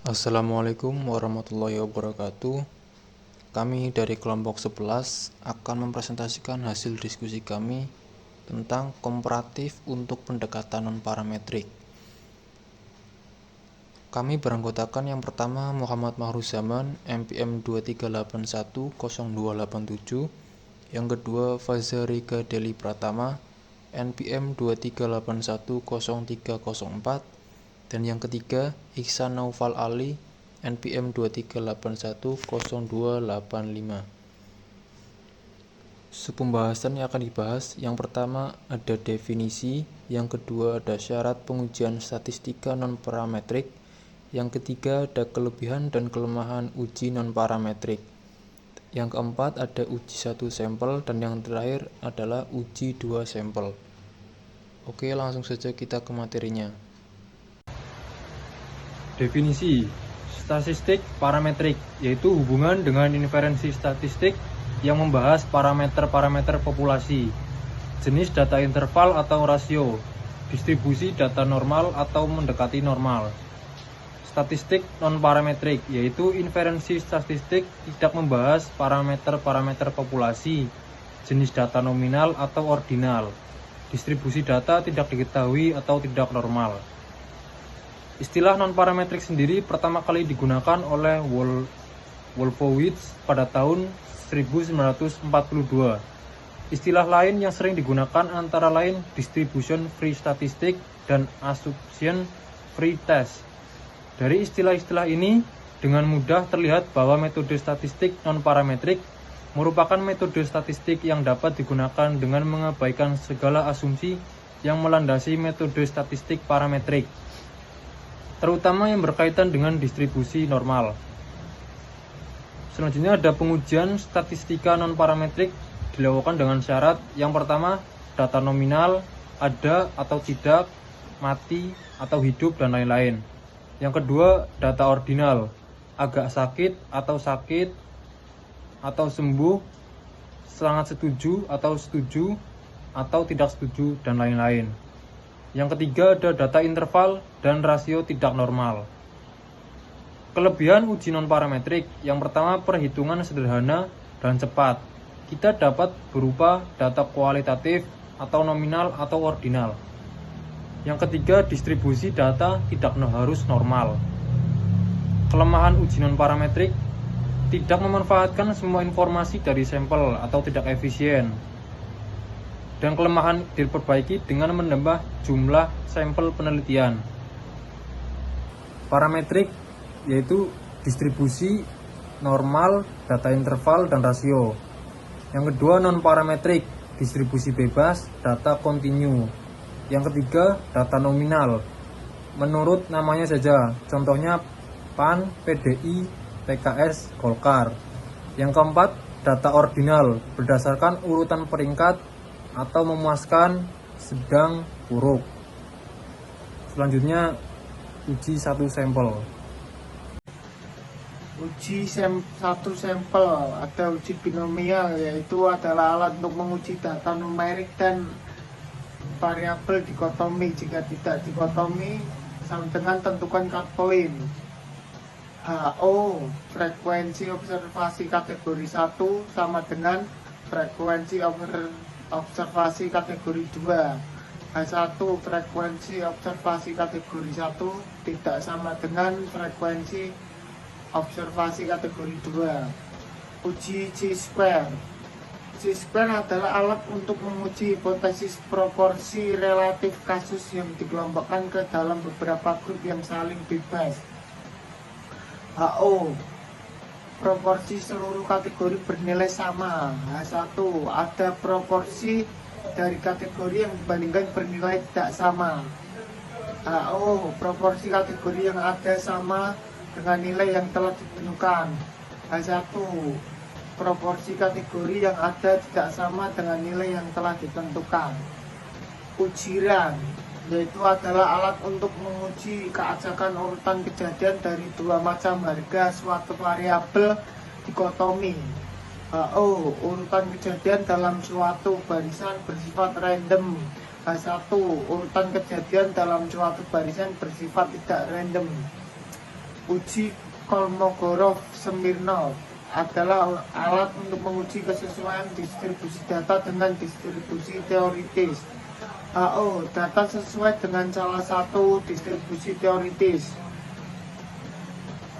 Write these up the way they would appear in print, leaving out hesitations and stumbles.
Assalamualaikum warahmatullahi wabarakatuh. Kami dari kelompok 11 akan mempresentasikan hasil diskusi kami tentang komparatif untuk pendekatan non-parametrik. Kami beranggotakan yang pertama Muhammad Mahruzaman, MPM 23810287, yang kedua Fazariga Deli Pratama, NPM 23810304, dan yang ketiga Ihsan Naufal Ali, NPM 23810285. Subpembahasan yang akan dibahas, yang pertama ada definisi, yang kedua ada syarat pengujian statistika non-parametrik, yang ketiga ada kelebihan dan kelemahan uji non-parametrik, yang keempat ada uji 1 sampel, dan yang terakhir adalah uji 2 sampel. Oke, langsung saja kita ke materinya. Definisi statistik parametrik yaitu hubungan dengan inferensi statistik yang membahas parameter-parameter populasi, jenis data interval atau rasio, distribusi data normal atau mendekati normal. Statistik non-parametrik yaitu inferensi statistik tidak membahas parameter-parameter populasi, jenis data nominal atau ordinal, distribusi data tidak diketahui atau tidak normal. Istilah non-parametrik sendiri pertama kali digunakan oleh Wolfowitz pada tahun 1942. Istilah lain yang sering digunakan antara lain distribution free statistic dan assumption free test. Dari istilah-istilah ini, dengan mudah terlihat bahwa metode statistik non-parametrik merupakan metode statistik yang dapat digunakan dengan mengabaikan segala asumsi yang melandasi metode statistik parametrik, terutama yang berkaitan dengan distribusi normal. Selanjutnya ada pengujian statistika non-parametrik dilakukan dengan syarat. Yang pertama, data nominal, ada atau tidak, mati atau hidup, dan lain-lain. Yang kedua, data ordinal, agak sakit, atau sembuh, sangat setuju, atau tidak setuju, dan lain-lain. Yang ketiga ada data interval dan rasio tidak normal. Kelebihan uji non-parametrik, yang pertama perhitungan sederhana dan cepat. Kita dapat berupa data kualitatif atau nominal atau ordinal. Yang ketiga distribusi data tidak harus normal. Kelemahan uji non-parametrik, tidak memanfaatkan semua informasi dari sampel atau tidak efisien. Dan kelemahan diperbaiki dengan menambah jumlah sampel penelitian. Parametrik yaitu distribusi, normal, data interval, dan rasio. Yang kedua non-parametrik, distribusi bebas, data kontinu. Yang ketiga data nominal, menurut namanya saja, contohnya PAN, PDI, PKS, Golkar. Yang keempat data ordinal, berdasarkan urutan peringkat atau memuaskan, sedang, buruk. Selanjutnya uji 1 sampel. Uji 1 sampel ada uji binomial, yaitu adalah alat untuk menguji data numerik dan variabel dikotomi. Jika tidak dikotomi, sama dengan tentukan cut point. HO, frekuensi observasi kategori 1 sama dengan frekuensi observasi kategori 2. H1, frekuensi observasi kategori 1 tidak sama dengan frekuensi observasi kategori 2. Uji chi-square. Chi-square adalah alat untuk menguji hipotesis proporsi relatif kasus yang dikelompokkan ke dalam beberapa grup yang saling bebas. HO, proporsi seluruh kategori bernilai sama. H1, ada proporsi dari kategori yang dibandingkan bernilai tidak sama. HO, proporsi kategori yang ada sama dengan nilai yang telah ditentukan. H1, proporsi kategori yang ada tidak sama dengan nilai yang telah ditentukan. Ujiran, yaitu adalah alat untuk menguji keacakan urutan kejadian dari dua macam harga suatu variabel dikotomi. HO, urutan kejadian dalam suatu barisan bersifat random. H1, urutan kejadian dalam suatu barisan bersifat tidak random. Uji Kolmogorov Smirnov adalah alat untuk menguji kesesuaian distribusi data dengan distribusi teoritis. HO, data sesuai dengan salah satu distribusi teoritis.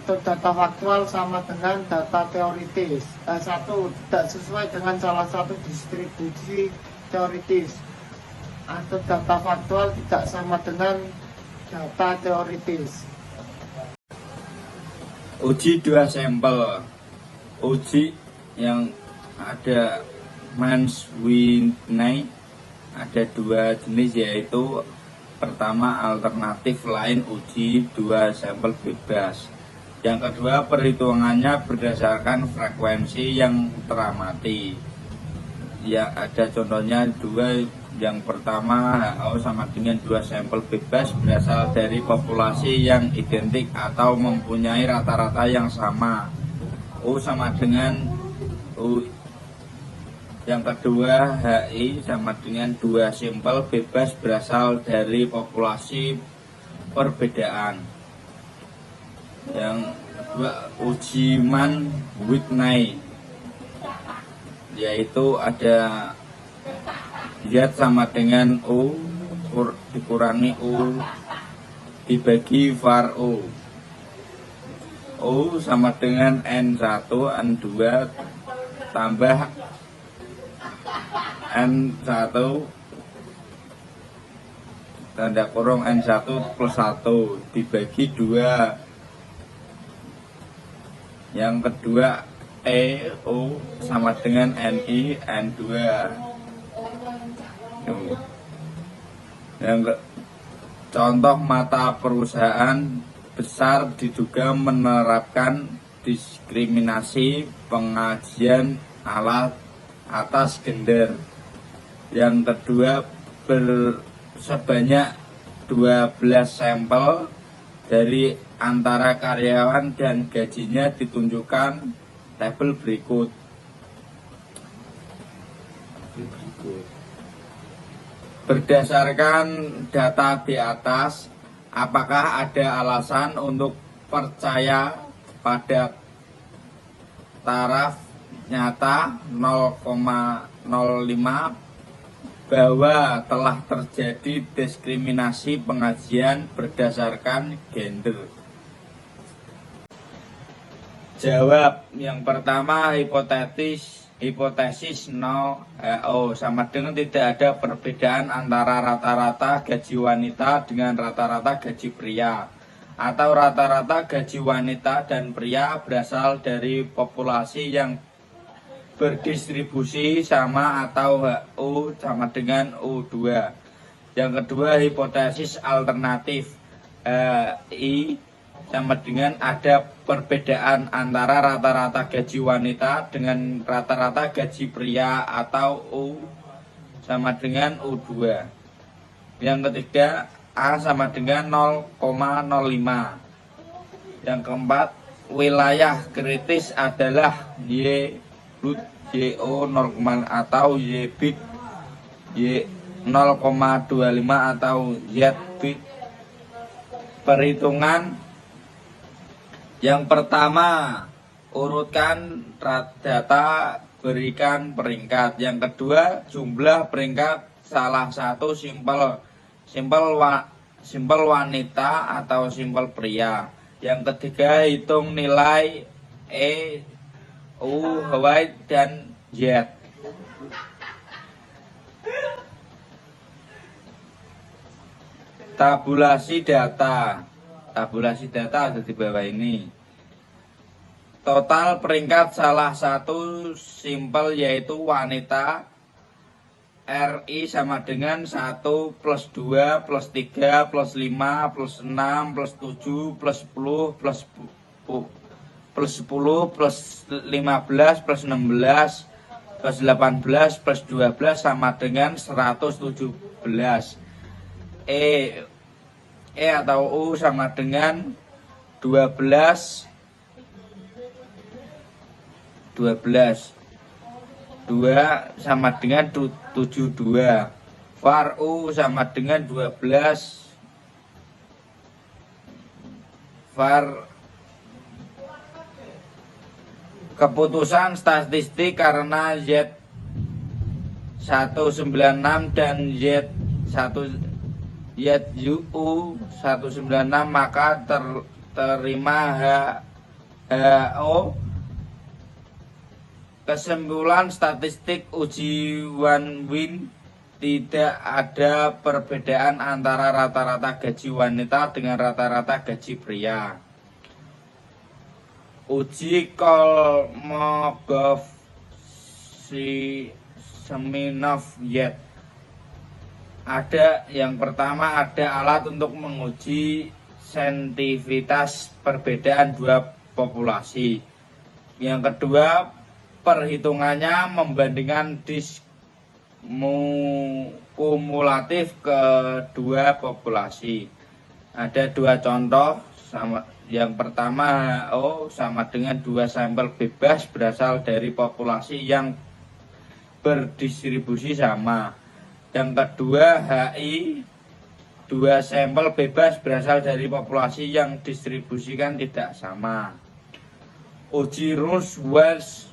Atau data faktual sama dengan data teoritis. Satu, tidak sesuai dengan salah satu distribusi teoritis. Atau data faktual tidak sama dengan data teoritis. Uji dua sampel. Uji yang ada Mann-Whitney ada dua jenis, yaitu pertama alternatif lain uji dua sampel bebas. Yang kedua perhitungannya berdasarkan frekuensi yang teramati. Ya, ada contohnya dua. Yang pertama HO sama dengan dua sampel bebas berasal dari populasi yang identik atau mempunyai rata-rata yang sama. U sama dengan U. Yang kedua HI sama dengan dua sampel bebas berasal dari populasi perbedaan. Yang kedua uji Mann-Whitney, yaitu ada Z sama dengan U dikurangi U dibagi var U. U sama dengan N1 N2 tambah N1 tanda kurung N1 plus 1 dibagi 2. Yang kedua EO sama dengan NI N2. Yang contoh mata perusahaan besar diduga menerapkan diskriminasi pengajian alat atas gender. Yang kedua sebanyak 12 sampel dari antara karyawan dan gajinya ditunjukkan tabel berikut. Berdasarkan data di atas, apakah ada alasan untuk percaya pada taraf nyata 0,05 bahwa telah terjadi diskriminasi pengajian berdasarkan gender? Jawab. Yang pertama hipotesis 0 HO sama dengan tidak ada perbedaan antara rata-rata gaji wanita dengan rata-rata gaji pria, atau rata-rata gaji wanita dan pria berasal dari populasi yang berdistribusi sama atau HO sama dengan U2. Yang kedua hipotesis alternatif I sama dengan ada perbedaan antara rata-rata gaji wanita dengan rata-rata gaji pria atau U sama dengan U2. Yang ketiga A sama dengan 0,05. Yang keempat wilayah kritis adalah YO 0, atau Y bit Y 0,25 atau Z bit. Perhitungan yang pertama, urutkan data, berikan peringkat. Yang kedua, jumlah peringkat salah satu simpel wanita atau simpel pria. Yang ketiga, hitung nilai E, U, Y, dan Z. Tabulasi data ada di bawah ini. Total peringkat salah satu simpel yaitu wanita RI sama dengan 1 plus 2 plus 3 plus 5 plus 6 plus 7 plus 10 plus 10 plus 15 plus 16 plus 18 plus 12 sama dengan 117. E atau U sama dengan 12 2 sama dengan 72. Var U sama dengan 12. Var Keputusan statistik karena Z196 dan ZU196 maka terima HO. Kesimpulan statistik uji one-win, tidak ada perbedaan antara rata-rata gaji wanita dengan rata-rata gaji pria. Uji Kolmogorov-Smirnov-Yates. Yang pertama ada alat untuk menguji sensitivitas perbedaan dua populasi. Yang kedua, perhitungannya membandingkan kumulatif kedua populasi. Ada dua contoh. Yang pertama, HO sama dengan 2 sampel bebas berasal dari populasi yang berdistribusi sama. Yang kedua, HI, 2 sampel bebas berasal dari populasi yang distribusikan tidak sama. Uji Wolfowitz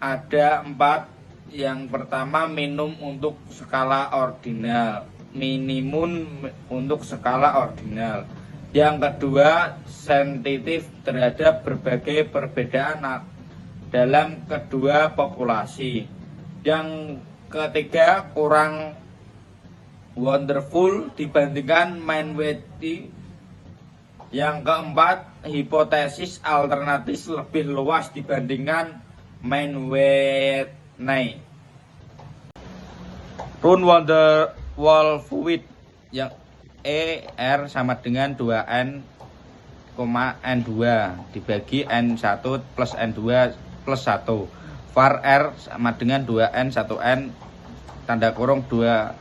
ada 4. Yang pertama, minimum untuk skala ordinal. Yang kedua, sensitif terhadap berbagai perbedaan dalam kedua populasi. Yang ketiga, kurang wonderful dibandingkan minority. Yang keempat, hipotesis alternatif lebih luas dibandingkan minority. Wolfowitz yang R sama dengan 2N, N2 dibagi N1 plus N2 plus 1. Var R sama dengan 2N 1N tanda kurung 2N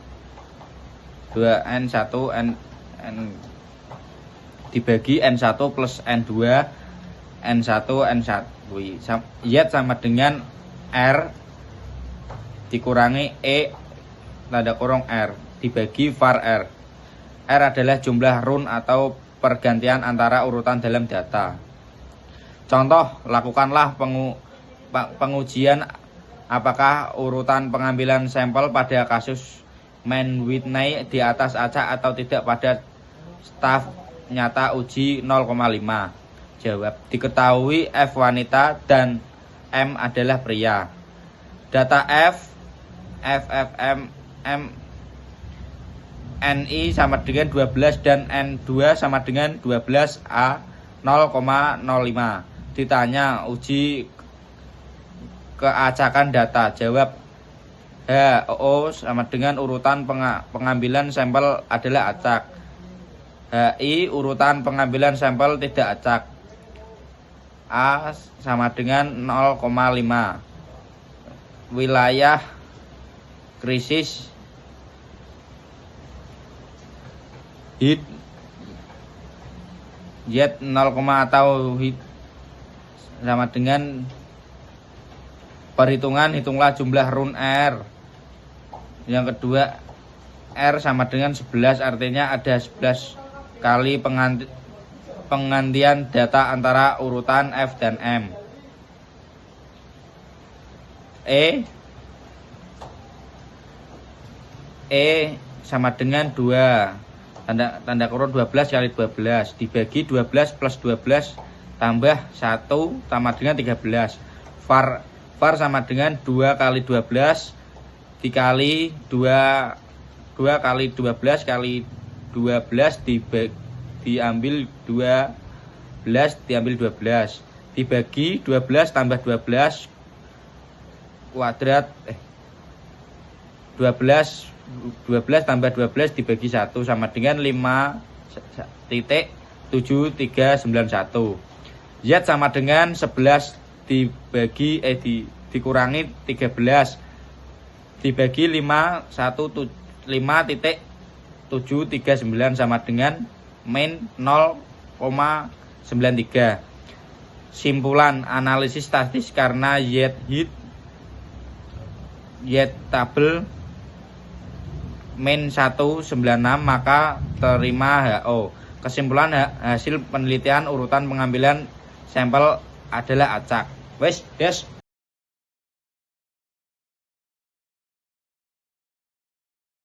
1 N dibagi N1 plus N2 N1 N1. Y sama dengan R dikurangi E tanda kurung R dibagi var R. R adalah jumlah run atau pergantian antara urutan dalam data. Contoh, lakukanlah pengujian apakah urutan pengambilan sampel pada kasus Whitney di atas acak atau tidak pada staf nyata uji 0,5. Jawab, diketahui F wanita dan M adalah pria. Data NI sama dengan 12 dan N2 sama dengan 12A 0,05. Ditanya uji keacakan data. Jawab, HO sama dengan urutan pengambilan sampel adalah acak. HI urutan pengambilan sampel tidak acak. A sama dengan 0,5. Wilayah krisis hit Z 0, atau hit sama dengan perhitungan, hitunglah jumlah run R. Yang kedua, R sama dengan 11, artinya ada 11 kali penggantian data antara urutan F dan M. E sama dengan 2 tanda kurung 12 kali 12 dibagi 12 plus 12 tambah 1 sama dengan 13. Var sama dengan 2 kali 12 dikali 2 kali 12 kali 12 diambil 12 dibagi 12 tambah 12 kuadrat 12 tambah 12 dibagi 1 sama dengan 5.7391. Z sama dengan 11 dikurangi 13 dibagi 5.739 sama dengan min 0,93. Simpulan analisis statistik karena Y tabel min 196 maka terima HO. Kesimpulan hasil penelitian urutan pengambilan sampel adalah acak. Wes, Des.